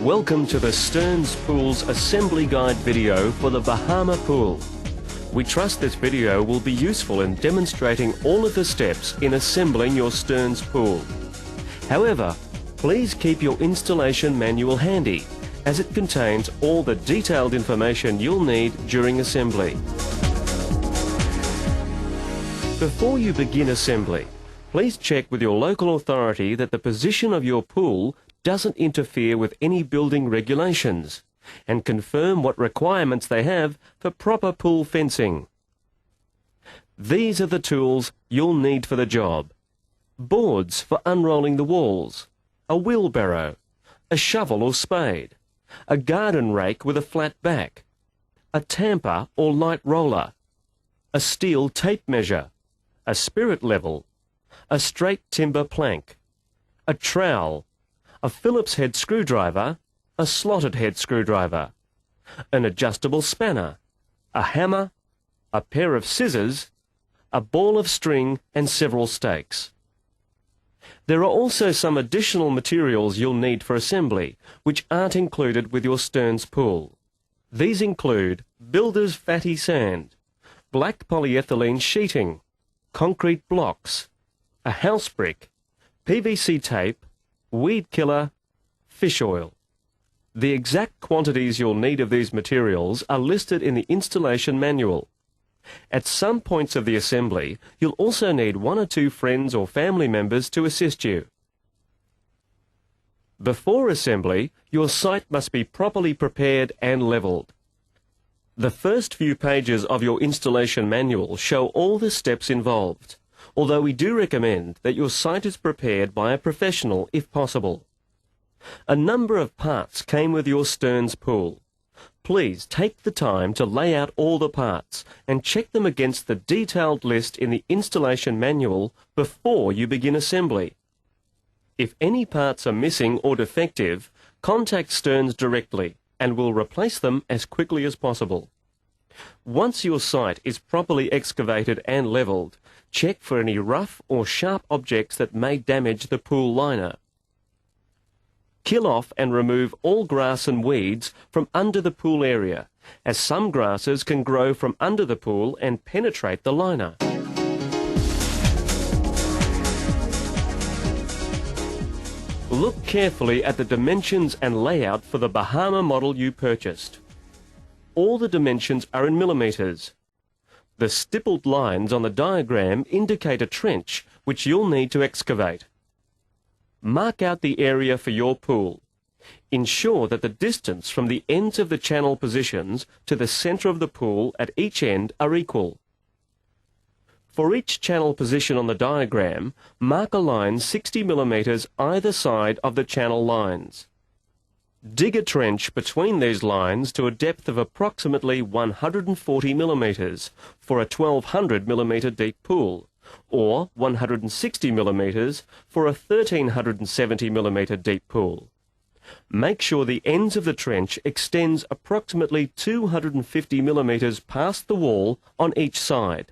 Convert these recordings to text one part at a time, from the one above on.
Welcome to the Stearns Pool's Assembly Guide video for the Bahama Pool. We trust this video will be useful in demonstrating all of the steps in assembling your Stearns Pool. However, please keep your installation manual handy, as it contains all the detailed information you'll need during assembly. Before you begin assembly, please check with your local authority that the position of your pool doesn't interfere with any building regulations, and confirm what requirements they have for proper pool fencing. These are the tools you'll need for the job: boards for unrolling the walls, a wheelbarrow, a shovel or spade, a garden rake with a flat back, a tamper or light roller, a steel tape measure, a spirit level, a straight timber plank, a trowel, a Phillips head screwdriver, a slotted head screwdriver, an adjustable spanner, a hammer, a pair of scissors, a ball of string and several stakes. There are also some additional materials you'll need for assembly, which aren't included with your Stearns Pool. These include builder's fatty sand, black polyethylene sheeting, concrete blocks, a house brick, PVC tape, weed killer, fish oil. The exact quantities you'll need of these materials are listed in the installation manual. At some points of the assembly, you'll also need one or two friends or family members to assist you. Before assembly, your site must be properly prepared and levelled. The first few pages of your installation manual show all the steps involved, although we do recommend that your site is prepared by a professional if possible. A number of parts came with your Stearns Pool. Please take the time to lay out all the parts and check them against the detailed list in the installation manual before you begin assembly. If any parts are missing or defective, contact Stearns directly and we'll replace them as quickly as possible. Once your site is properly excavated and levelled, check for any rough or sharp objects that may damage the pool liner. Kill off and remove all grass and weeds from under the pool area, as some grasses can grow from under the pool and penetrate the liner. Look carefully at the dimensions and layout for the Bahama model you purchased. All the dimensions are in millimetres. The stippled lines on the diagram indicate a trench which you'll need to excavate. Mark out the area for your pool. Ensure that the distance from the ends of the channel positions to the centre of the pool at each end are equal. For each channel position on the diagram, mark a line 60 millimetres either side of the channel lines. Dig a trench between these lines to a depth of approximately 140 millimetres for a 1200 millimetre deep pool, or 160 millimetres for a 1370 millimetre deep pool. Make sure the ends of the trench extends approximately 250 millimetres past the wall on each side.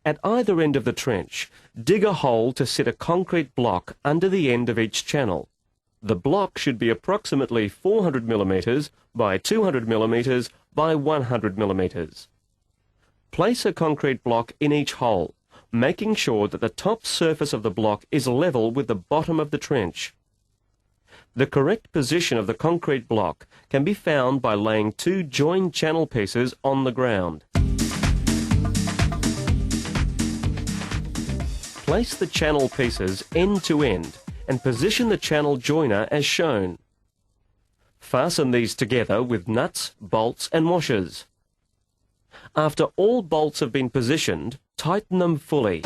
At either end of the trench, dig a hole to set a concrete block under the end of each channel. The block should be approximately 400 millimetres by 200 millimetres by 100 millimetres. Place a concrete block in each hole, making sure that the top surface of the block is level with the bottom of the trench. The correct position of the concrete block can be found by laying two joined channel pieces on the ground. Place the channel pieces end to end and position the channel joiner as shown. Fasten these together with nuts, bolts and washers. After all bolts have been positioned, tighten them fully.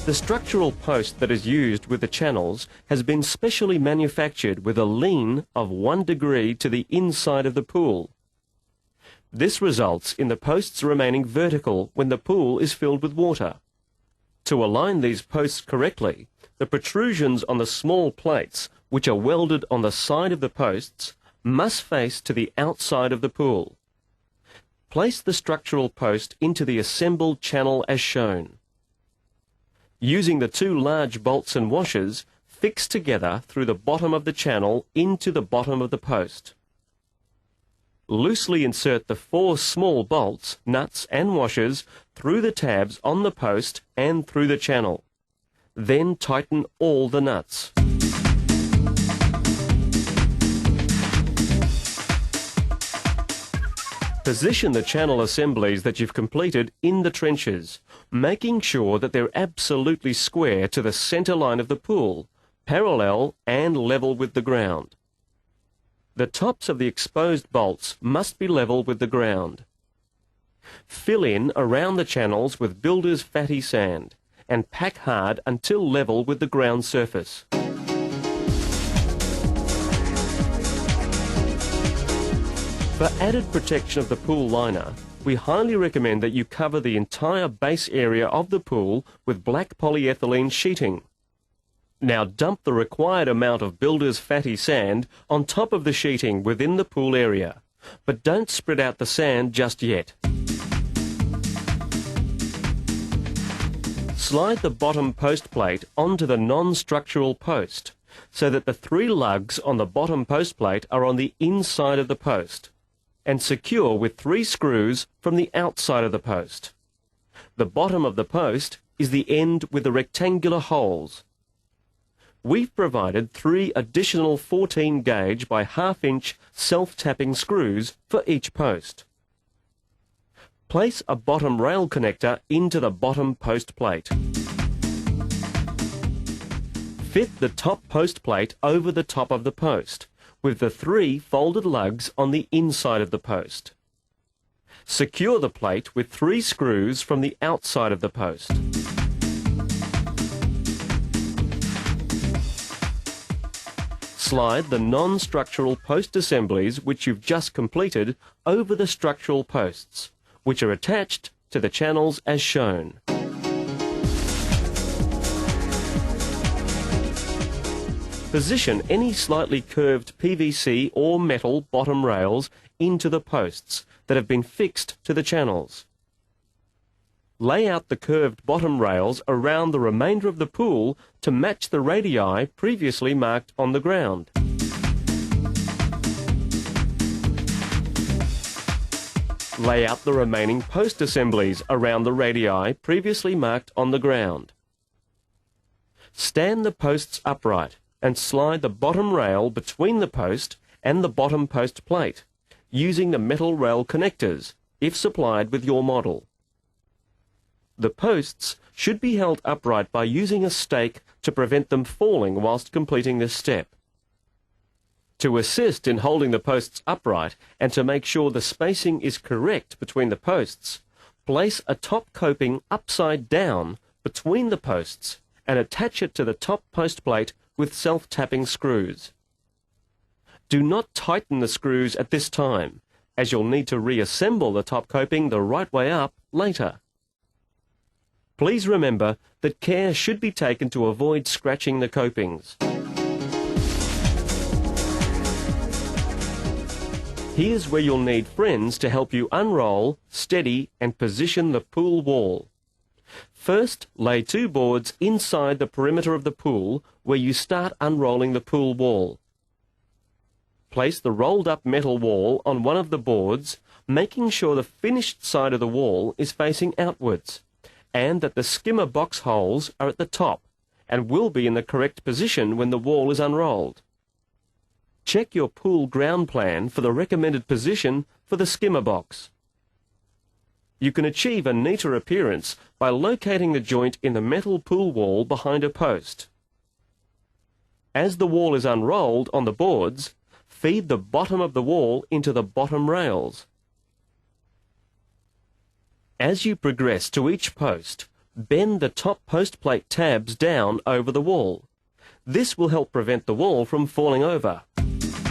The structural post that is used with the channels has been specially manufactured with a lean of 1 degree to the inside of the pool. This results in the posts remaining vertical when the pool is filled with water. To align these posts correctly, the protrusions on the small plates, which are welded on the side of the posts, must face to the outside of the pool. Place the structural post into the assembled channel as shown. Using the two large bolts and washers, fix together through the bottom of the channel into the bottom of the post. Loosely insert the 4 small bolts, nuts and washers through the tabs on the post and through the channel. Then tighten all the nuts. Position the channel assemblies that you've completed in the trenches, making sure that they're absolutely square to the centre line of the pool, parallel and level with the ground. The tops of the exposed bolts must be level with the ground. Fill in around the channels with builder's fatty sand and pack hard until level with the ground surface. For added protection of the pool liner, we highly recommend that you cover the entire base area of the pool with black polyethylene sheeting. Now dump the required amount of builder's fatty sand on top of the sheeting within the pool area, but don't spread out the sand just yet. Slide the bottom post plate onto the non-structural post so that the 3 lugs on the bottom post plate are on the inside of the post and secure with 3 screws from the outside of the post. The bottom of the post is the end with the rectangular holes. We've provided 3 additional 14 gauge by 1/2 inch self-tapping screws for each post. Place a bottom rail connector into the bottom post plate. Fit the top post plate over the top of the post, with the 3 folded lugs on the inside of the post. Secure the plate with 3 screws from the outside of the post. Slide the non-structural post assemblies which you've just completed over the structural posts, which are attached to the channels as shown. Position any slightly curved PVC or metal bottom rails into the posts that have been fixed to the channels. Lay out the curved bottom rails around the remainder of the pool to match the radii previously marked on the ground. Lay out the remaining post assemblies around the radii previously marked on the ground. Stand the posts upright and slide the bottom rail between the post and the bottom post plate, using the metal rail connectors, if supplied with your model. The posts should be held upright by using a stake to prevent them falling whilst completing this step. To assist in holding the posts upright and to make sure the spacing is correct between the posts, place a top coping upside down between the posts and attach it to the top post plate with self-tapping screws. Do not tighten the screws at this time, as you'll need to reassemble the top coping the right way up later. Please remember that care should be taken to avoid scratching the copings. Here's where you'll need friends to help you unroll, steady and position the pool wall. First, lay 2 boards inside the perimeter of the pool where you start unrolling the pool wall. Place the rolled up metal wall on one of the boards, making sure the finished side of the wall is facing outwards, and that the skimmer box holes are at the top and will be in the correct position when the wall is unrolled. Check your pool ground plan for the recommended position for the skimmer box. You can achieve a neater appearance by locating the joint in the metal pool wall behind a post. As the wall is unrolled on the boards, feed the bottom of the wall into the bottom rails. As you progress to each post, bend the top post plate tabs down over the wall. This will help prevent the wall from falling over.